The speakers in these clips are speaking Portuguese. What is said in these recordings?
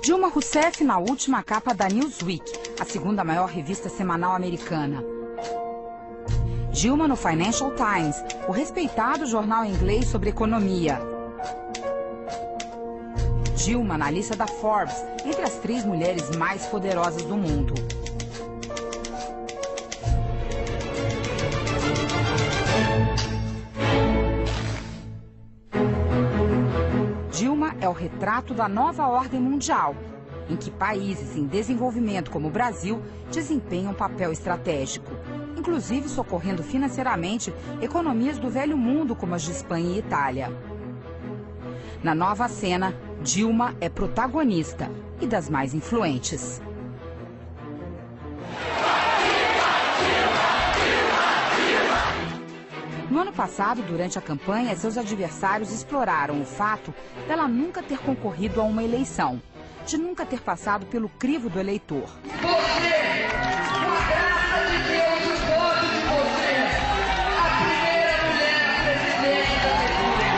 Dilma Rousseff na última capa da Newsweek, a segunda maior revista semanal americana. Dilma no Financial Times, o respeitado jornal inglês sobre economia. Dilma na lista da Forbes, entre as 3 mulheres mais poderosas do mundo. Dilma é o retrato da nova ordem mundial, em que países em desenvolvimento como o Brasil desempenham um papel estratégico, inclusive socorrendo financeiramente economias do velho mundo como as de Espanha e Itália. Na nova cena, Dilma é protagonista e das mais influentes. No ano passado, durante a campanha, seus adversários exploraram o fato dela nunca ter concorrido a uma eleição, de nunca ter passado pelo crivo do eleitor. Você, com a graça de Deus, o voto de você, a primeira mulher presidente da República.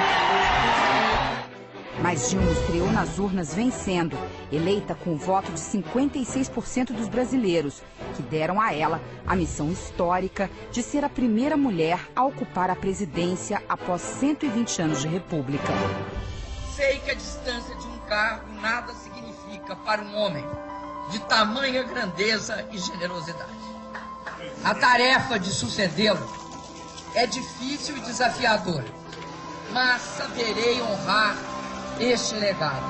Mas Dilma estreou nas urnas vencendo, eleita com o voto de 56% dos brasileiros, que deram a ela a missão histórica de ser a primeira mulher a ocupar a presidência após 120 anos de república. Sei que a distância de um cargo nada significa para um homem de tamanha grandeza e generosidade. A tarefa de sucedê-lo é difícil e desafiadora, mas saberei honrar este legado.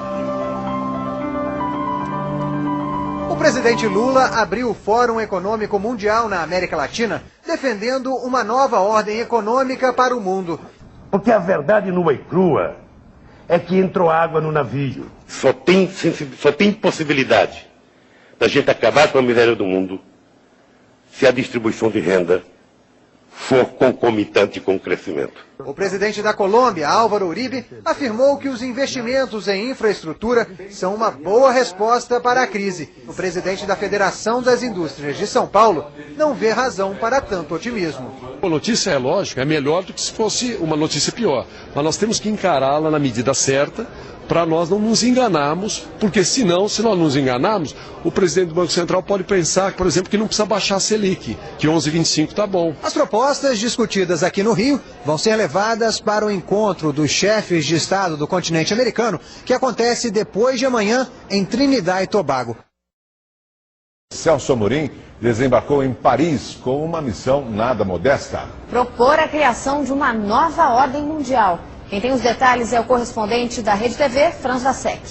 O presidente Lula abriu o Fórum Econômico Mundial na América Latina, defendendo uma nova ordem econômica para o mundo. Porque a verdade nua e crua é que entrou água no navio. Só tem possibilidade da gente acabar com a miséria do mundo se a distribuição de renda for concomitante com o crescimento. O presidente da Colômbia, Álvaro Uribe, afirmou que os investimentos em infraestrutura são uma boa resposta para a crise. O presidente da Federação das Indústrias de São Paulo não vê razão para tanto otimismo. A notícia é lógica, é melhor do que se fosse uma notícia pior. Mas nós temos que encará-la na medida certa para nós não nos enganarmos, porque senão, se nós nos enganarmos, o presidente do Banco Central pode pensar, por exemplo, que não precisa baixar a Selic, que 11,25 está bom. As propostas discutidas aqui no Rio vão ser levadas para o encontro dos chefes de Estado do continente americano, que acontece depois de amanhã em Trinidad e Tobago. Celso Amorim desembarcou em Paris com uma missão nada modesta. Propor a criação de uma nova ordem mundial. Quem tem os detalhes é o correspondente da Rede TV, Franz Vassek.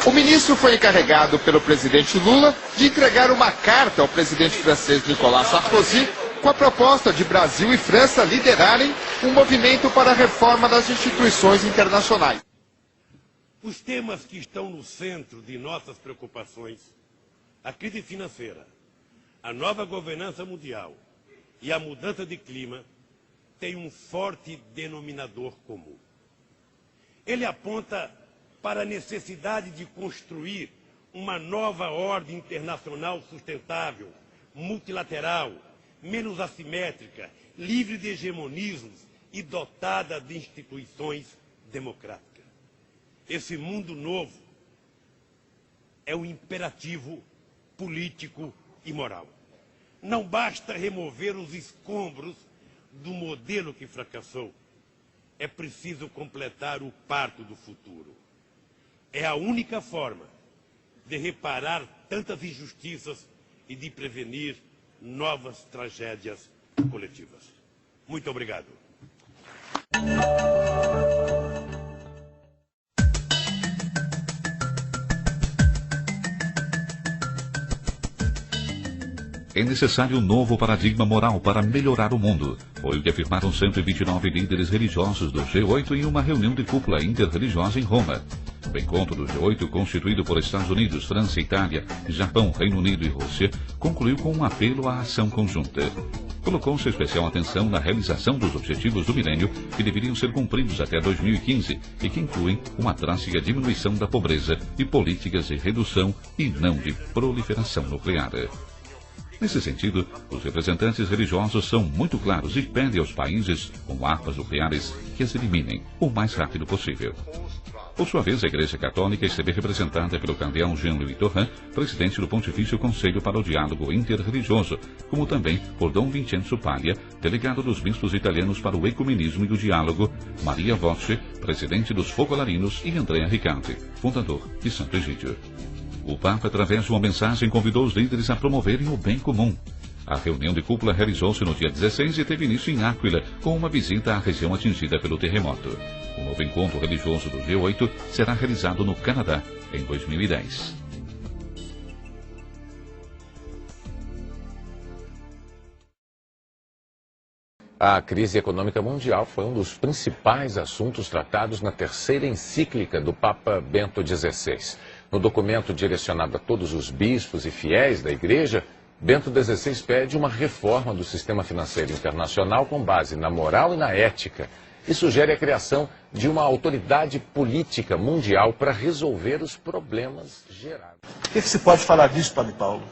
O ministro foi encarregado pelo presidente Lula de entregar uma carta ao presidente francês Nicolas Sarkozy com a proposta de Brasil e França liderarem um movimento para a reforma das instituições internacionais. Os temas que estão no centro de nossas preocupações, a crise financeira, a nova governança mundial e a mudança de clima, têm um forte denominador comum. Ele aponta para a necessidade de construir uma nova ordem internacional sustentável, multilateral, menos assimétrica, livre de hegemonismos e dotada de instituições democráticas. Esse mundo novo é um imperativo político e moral. Não basta remover os escombros do modelo que fracassou. É preciso completar o parto do futuro. É a única forma de reparar tantas injustiças e de prevenir novas tragédias coletivas. Muito obrigado. É necessário um novo paradigma moral para melhorar o mundo. Foi o que afirmaram 129 líderes religiosos do G8 em uma reunião de cúpula interreligiosa em Roma. O encontro do G8, constituído por Estados Unidos, França, Itália, Japão, Reino Unido e Rússia, concluiu com um apelo à ação conjunta. Colocou-se especial atenção na realização dos objetivos do milênio, que deveriam ser cumpridos até 2015 e que incluem uma drástica diminuição da pobreza e políticas de redução e não de proliferação nuclear. Nesse sentido, os representantes religiosos são muito claros e pedem aos países com armas nucleares que as eliminem o mais rápido possível. Por sua vez, a Igreja Católica esteve representada pelo cardeal Jean-Louis Torrent, presidente do Pontifício Conselho para o Diálogo Interreligioso, como também por Dom Vincenzo Paglia, delegado dos bispos italianos para o ecumenismo e o diálogo, Maria Voce, presidente dos Focolarinos, e Andrea Riccardi, fundador de Santo Egídio. O Papa, através de uma mensagem, convidou os líderes a promoverem o bem comum. A reunião de cúpula realizou-se no dia 16 e teve início em Áquila, com uma visita à região atingida pelo terremoto. O novo encontro religioso do G8 será realizado no Canadá, em 2010. A crise econômica mundial foi um dos principais assuntos tratados na terceira encíclica do Papa Bento XVI. No documento direcionado a todos os bispos e fiéis da Igreja, Bento XVI pede uma reforma do sistema financeiro internacional com base na moral e na ética e sugere a criação de uma autoridade política mundial para resolver os problemas gerados. O que se pode falar disso, Padre Paulo?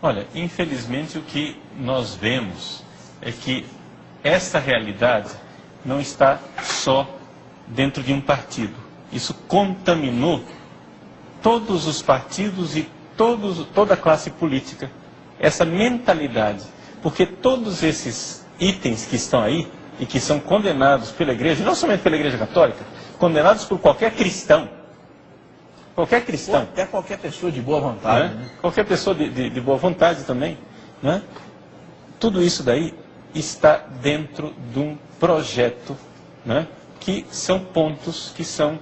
Olha, infelizmente o que nós vemos é que essa realidade não está só dentro de um partido. Isso contaminou todos os partidos e toda a classe política. Essa mentalidade, porque todos esses itens que estão aí e que são condenados pela Igreja, não somente pela Igreja Católica, condenados por qualquer cristão. Qualquer cristão. Até qualquer pessoa de boa vontade. Né? Qualquer pessoa de boa vontade também. Né? Tudo isso daí está dentro de um projeto, né? Que são pontos que são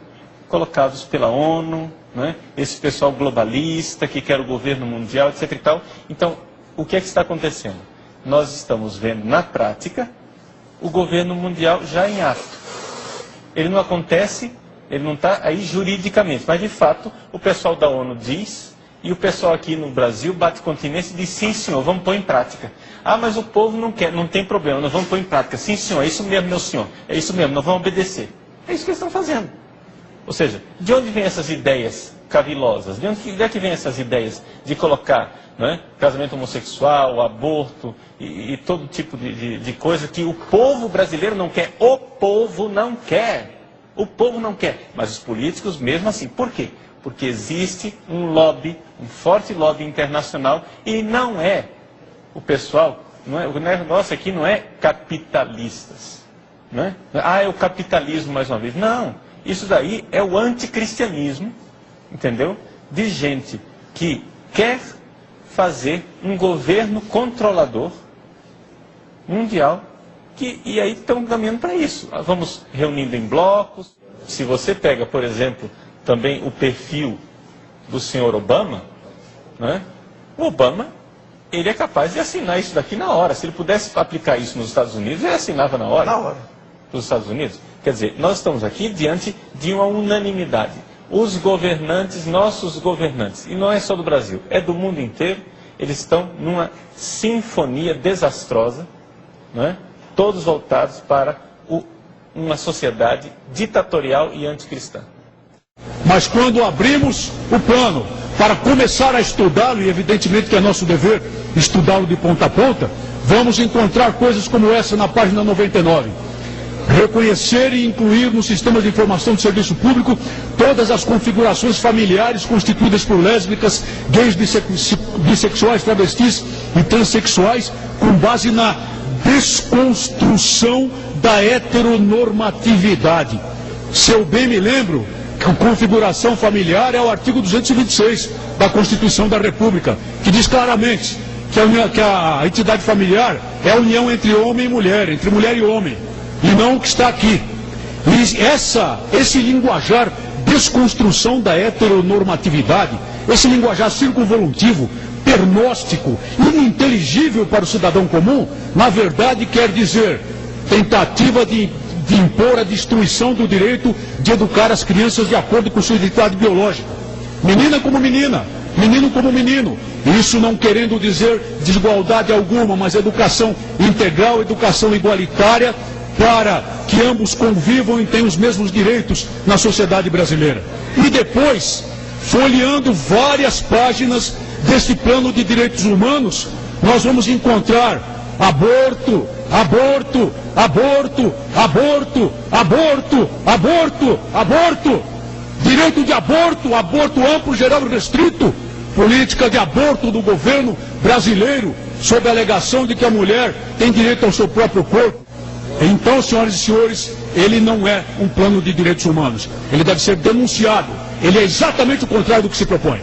colocados pela ONU, né? Esse pessoal globalista que quer o governo mundial, etc. e tal. Então, o que é que está acontecendo? Nós estamos vendo na prática o governo mundial já em ato. Ele não acontece, ele não está aí juridicamente, mas de fato o pessoal da ONU diz, e o pessoal aqui no Brasil bate continência e diz: sim senhor, vamos pôr em prática. Ah, mas o povo não quer, não tem problema, nós vamos pôr em prática. Sim senhor, é isso mesmo, meu senhor, é isso mesmo, nós vamos obedecer. É isso que eles estão fazendo. Ou seja, de onde vêm essas ideias cavilosas? De onde é que vêm essas ideias de colocar, né, casamento homossexual, aborto e todo tipo de coisa que o povo brasileiro não quer? O povo não quer. O povo não quer. Mas os políticos mesmo assim. Por quê? Porque existe um lobby, um forte lobby internacional, e não é o pessoal, o negócio aqui não é capitalistas. Né? Ah, é o capitalismo mais uma vez. Não. Isso daí é o anticristianismo, entendeu? De gente que quer fazer um governo controlador mundial, e aí estão caminhando para isso. Vamos reunindo em blocos. Se você pega, por exemplo, também o perfil do senhor Obama, né? O Obama, ele é capaz de assinar isso daqui na hora. Se ele pudesse aplicar isso nos Estados Unidos, ele assinava na hora. Na hora. Dos Estados Unidos. Quer dizer, nós estamos aqui diante de uma unanimidade. Os governantes, nossos governantes, e não é só do Brasil, é do mundo inteiro, eles estão numa sinfonia desastrosa, né? Todos voltados para uma sociedade ditatorial e anticristã. Mas quando abrimos o plano para começar a estudá-lo, e evidentemente que é nosso dever estudá-lo de ponta a ponta, vamos encontrar coisas como essa na página 99. Reconhecer e incluir no sistema de informação do serviço público todas as configurações familiares constituídas por lésbicas, gays, bissexuais, travestis e transexuais, com base na desconstrução da heteronormatividade. Se eu bem me lembro, a configuração familiar é o artigo 226 da Constituição da República, que diz claramente que a entidade familiar é a união entre homem e mulher, entre mulher e homem, e não o que está aqui. E esse linguajar desconstrução da heteronormatividade, esse linguajar circunvolutivo, pernóstico, ininteligível para o cidadão comum, na verdade quer dizer tentativa de impor a destruição do direito de educar as crianças de acordo com sua identidade biológica. Menina como menina, menino como menino. Isso não querendo dizer desigualdade alguma, mas educação integral, educação igualitária, para que ambos convivam e tenham os mesmos direitos na sociedade brasileira. E depois, folheando várias páginas desse plano de direitos humanos, nós vamos encontrar aborto, aborto, aborto, aborto, aborto, aborto, aborto, direito de aborto, aborto amplo, geral e restrito, política de aborto do governo brasileiro, sob a alegação de que a mulher tem direito ao seu próprio corpo. Então, senhoras e senhores, ele não é um plano de direitos humanos. Ele deve ser denunciado. Ele é exatamente o contrário do que se propõe.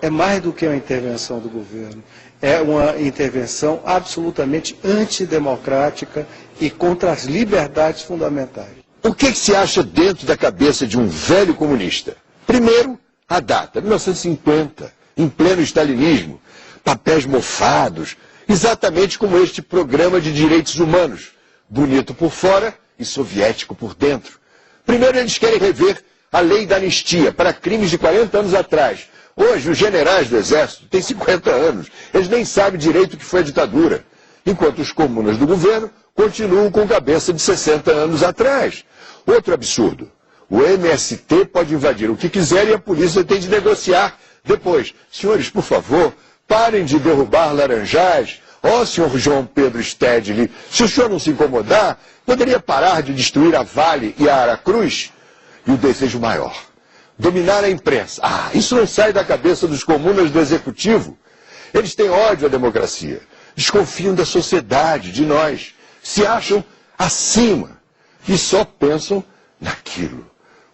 É mais do que uma intervenção do governo. É uma intervenção absolutamente antidemocrática e contra as liberdades fundamentais. O que se acha dentro da cabeça de um velho comunista? Primeiro, a data, 1950, em pleno stalinismo, papéis mofados, exatamente como este programa de direitos humanos, bonito por fora e soviético por dentro. Primeiro, eles querem rever a lei da anistia para crimes de 40 anos atrás. Hoje, os generais do Exército têm 50 anos, eles nem sabem direito o que foi a ditadura, enquanto os comunas do governo continuam com cabeça de 60 anos atrás. Outro absurdo, o MST pode invadir o que quiser e a polícia tem de negociar depois. Senhores, por favor, parem de derrubar laranjais. Ó, senhor João Pedro Stedley, se o senhor não se incomodar, poderia parar de destruir a Vale e a Aracruz? E o desejo maior, dominar a imprensa. Ah, isso não sai da cabeça dos comunas do executivo. Eles têm ódio à democracia, desconfiam da sociedade, de nós, se acham acima e só pensam naquilo.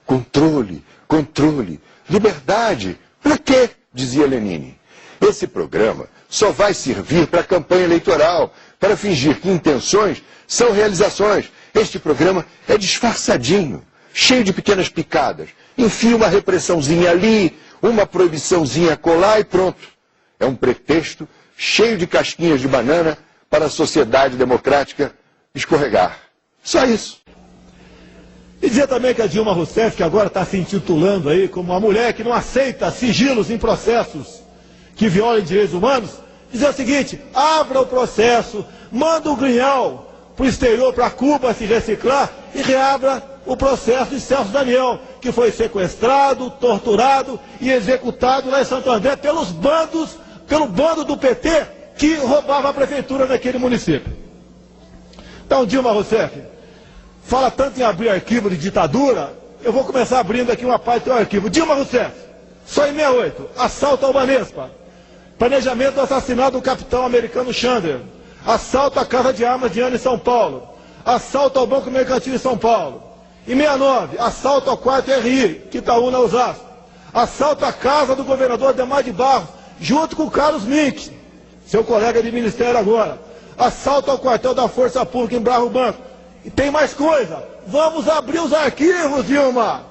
Controle, controle, liberdade. Para quê? Dizia Lenine. Esse programa só vai servir para a campanha eleitoral, para fingir que intenções são realizações. Este programa é disfarçadinho, cheio de pequenas picadas. Enfia uma repressãozinha ali, uma proibiçãozinha acolá e pronto. É um pretexto cheio de casquinhas de banana para a sociedade democrática escorregar. Só isso. E dizer também que a Dilma Rousseff, que agora está se intitulando aí como uma mulher que não aceita sigilos em processos que violem direitos humanos, dizer o seguinte: abra o processo, manda o Grignal para o exterior, para Cuba se reciclar e reabra o processo de Celso Daniel, que foi sequestrado, torturado e executado lá em Santo André pelo bando do PT que roubava a prefeitura daquele município. Então, Dilma Rousseff, fala tanto em abrir arquivo de ditadura, eu vou começar abrindo aqui uma parte do arquivo. Dilma Rousseff, só em 68, assalto ao Banespa, planejamento do assassinato do capitão americano Chandler, assalto à Casa de Armas de Ana em São Paulo, assalto ao Banco Mercantil em São Paulo. Em 69, assalto ao quarto RI, Quitaúna, Osasco, assalto à casa do governador Ademar de Barros, junto com o Carlos Mink, seu colega de ministério agora, assalto ao quartel da Força Pública em Barro Branco. E tem mais coisa, vamos abrir os arquivos, Dilma.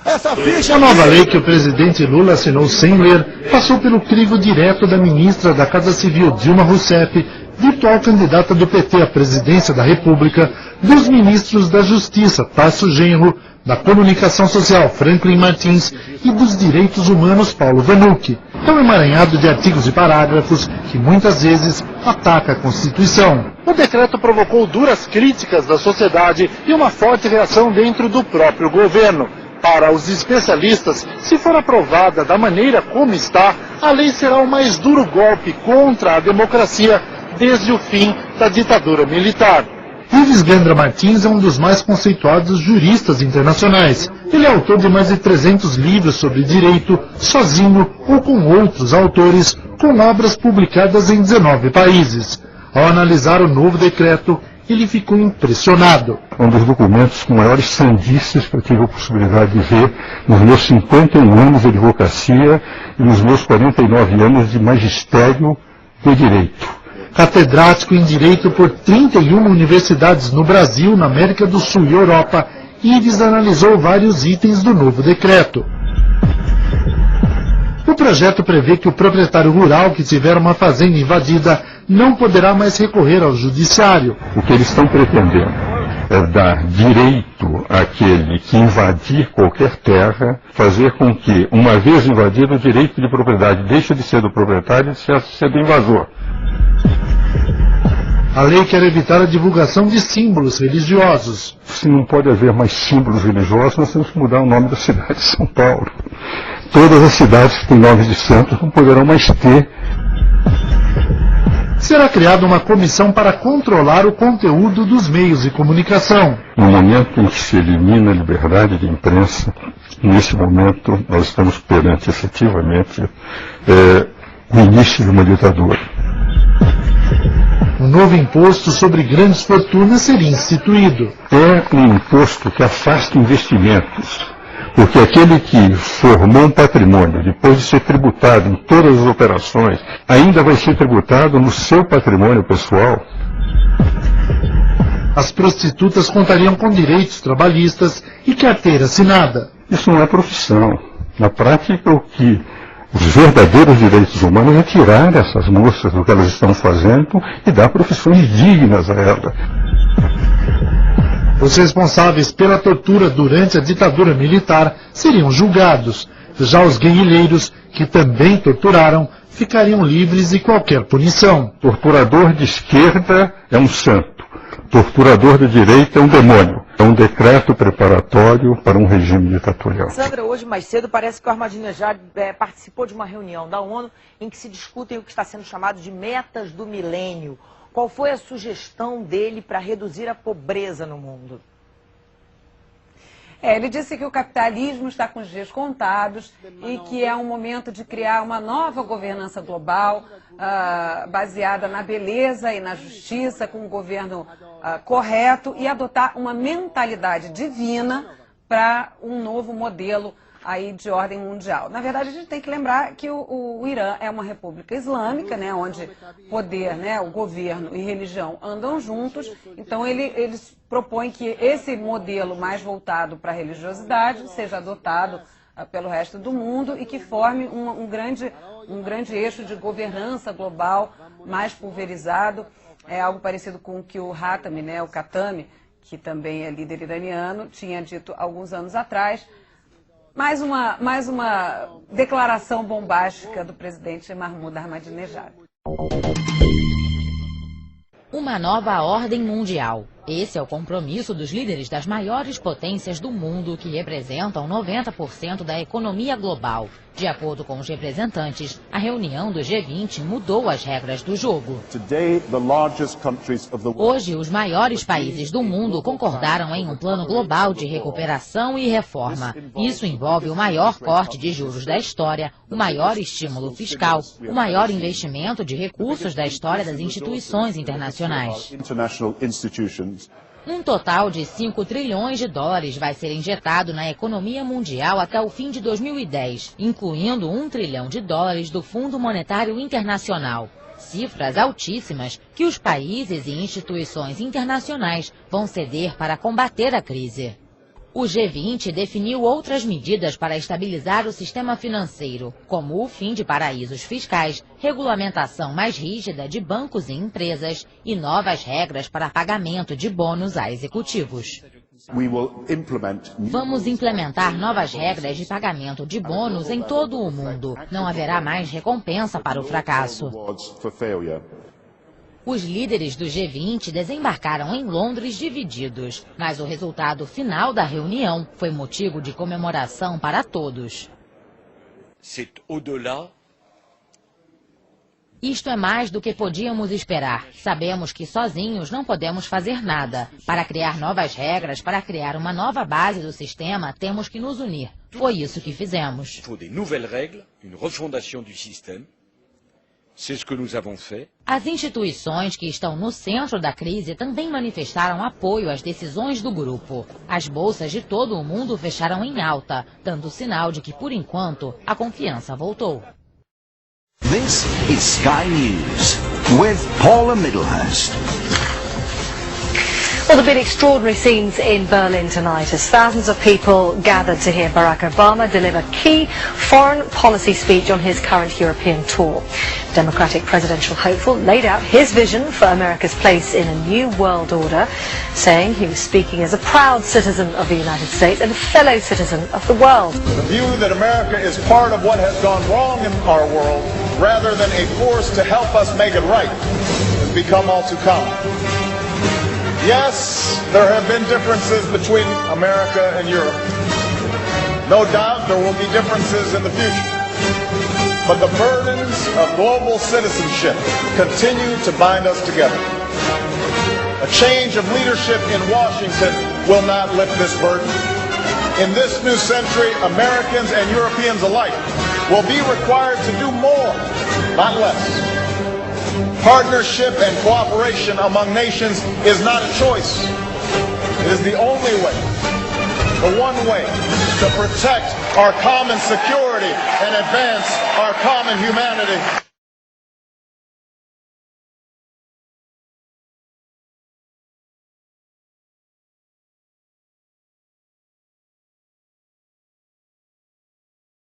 Essa ficha... A nova lei que o presidente Lula assinou sem ler passou pelo crivo direto da ministra da Casa Civil, Dilma Rousseff, virtual candidata do PT à presidência da República, dos ministros da Justiça, Tasso Genro, da Comunicação Social, Franklin Martins, e dos Direitos Humanos, Paulo Vanucci. É um emaranhado de artigos e parágrafos que muitas vezes ataca a Constituição. O decreto provocou duras críticas da sociedade e uma forte reação dentro do próprio governo. Para os especialistas, se for aprovada da maneira como está, a lei será o mais duro golpe contra a democracia desde o fim da ditadura militar. Ives Gandra Martins é um dos mais conceituados juristas internacionais. Ele é autor de mais de 300 livros sobre direito, sozinho ou com outros autores, com obras publicadas em 19 países. Ao analisar o novo decreto, ele ficou impressionado. Um dos documentos com maiores sandices que eu tive a possibilidade de ver nos meus 51 anos de advocacia e nos meus 49 anos de magistério de direito. Catedrático em Direito por 31 universidades no Brasil, na América do Sul e Europa, Ives analisou vários itens do novo decreto. O projeto prevê que o proprietário rural que tiver uma fazenda invadida não poderá mais recorrer ao judiciário. O que eles estão pretendendo é dar direito àquele que invadir qualquer terra, fazer com que, uma vez invadido, o direito de propriedade deixe de ser do proprietário e de ser do invasor. A lei quer evitar a divulgação de símbolos religiosos. Se não pode haver mais símbolos religiosos, nós temos que mudar o nome da cidade de São Paulo. Todas as cidades que têm nomes de santos não poderão mais ter. será criada uma comissão para controlar o conteúdo dos meios de comunicação. No momento em que se elimina a liberdade de imprensa, nesse momento nós estamos perante efetivamente o início de uma ditadura. Um novo imposto sobre grandes fortunas seria instituído. É um imposto que afasta investimentos, porque aquele que formou um patrimônio, depois de ser tributado em todas as operações, ainda vai ser tributado no seu patrimônio pessoal. As prostitutas contariam com direitos trabalhistas e carteira assinada. Isso não é profissão. Na prática, o que os verdadeiros direitos humanos é tirar essas moças do que elas estão fazendo e dar profissões dignas a elas. Os responsáveis pela tortura durante a ditadura militar seriam julgados. Já os guerrilheiros, que também torturaram, ficariam livres de qualquer punição. Torturador de esquerda é um santo. Torturador de direita é um demônio. É um decreto preparatório para um regime ditatorial. Sandra, hoje mais cedo parece que o Ahmadinejad participou de uma reunião da ONU em que se discutem o que está sendo chamado de metas do milênio. Qual foi a sugestão dele para reduzir a pobreza no mundo? Ele disse que o capitalismo está com os dias contados e que é um momento de criar uma nova governança global baseada na beleza e na justiça, com um governo correto e adotar uma mentalidade divina para um novo modelo aí de ordem mundial. Na verdade, a gente tem que lembrar que o Irã é uma república islâmica, né, onde poder, né, o governo e religião andam juntos. Então, eles propõem que esse modelo mais voltado para a religiosidade seja adotado pelo resto do mundo e que forme um grande eixo de governança global mais pulverizado. É algo parecido com o que o Khatami, né, o Khatami, que também é líder iraniano, tinha dito alguns anos atrás. Mais uma declaração bombástica do presidente Mahmoud Ahmadinejad. Uma nova ordem mundial. Esse é o compromisso dos líderes das maiores potências do mundo, que representam 90% da economia global. De acordo com os representantes, a reunião do G20 mudou as regras do jogo. Hoje, os maiores países do mundo concordaram em um plano global de recuperação e reforma. Isso envolve o maior corte de juros da história, o maior estímulo fiscal, o maior investimento de recursos da história das instituições internacionais. Um total de 5 trilhões de dólares vai ser injetado na economia mundial até o fim de 2010, incluindo 1 trilhão de dólares do Fundo Monetário Internacional. Cifras altíssimas que os países e instituições internacionais vão ceder para combater a crise. O G20 definiu outras medidas para estabilizar o sistema financeiro, como o fim de paraísos fiscais, regulamentação mais rígida de bancos e empresas e novas regras para pagamento de bônus a executivos. Vamos implementar novas regras de pagamento de bônus em todo o mundo. Não haverá mais recompensa para o fracasso. Os líderes do G20 desembarcaram em Londres divididos, mas o resultado final da reunião foi motivo de comemoração para todos. Isto é mais do que podíamos esperar. Sabemos que sozinhos não podemos fazer nada. Para criar novas regras, para criar uma nova base do sistema, temos que nos unir. Foi isso que fizemos. As instituições que estão no centro da crise também manifestaram apoio às decisões do grupo. As bolsas de todo o mundo fecharam em alta, dando sinal de que, por enquanto, a confiança voltou. This is Sky News with Paula Middlehurst. Well, there have been extraordinary scenes in Berlin tonight as thousands of people gathered to hear Barack Obama deliver key foreign policy speech on his current European tour. The Democratic presidential hopeful laid out his vision for America's place in a new world order, saying he was speaking as a proud citizen of the United States and a fellow citizen of the world. The view that America is part of what has gone wrong in our world, rather than a force to help us make it right, has become all too common. Yes, there have been differences between America and Europe. No doubt there will be differences in the future. but the burdens of global citizenship continue to bind us together. A change of leadership in Washington will not lift this burden. In this new century, Americans and Europeans alike will be required to do more, not less. Partnership and cooperation among nations is not a choice. It is the only way, the one way, to protect our common security and advance our common humanity.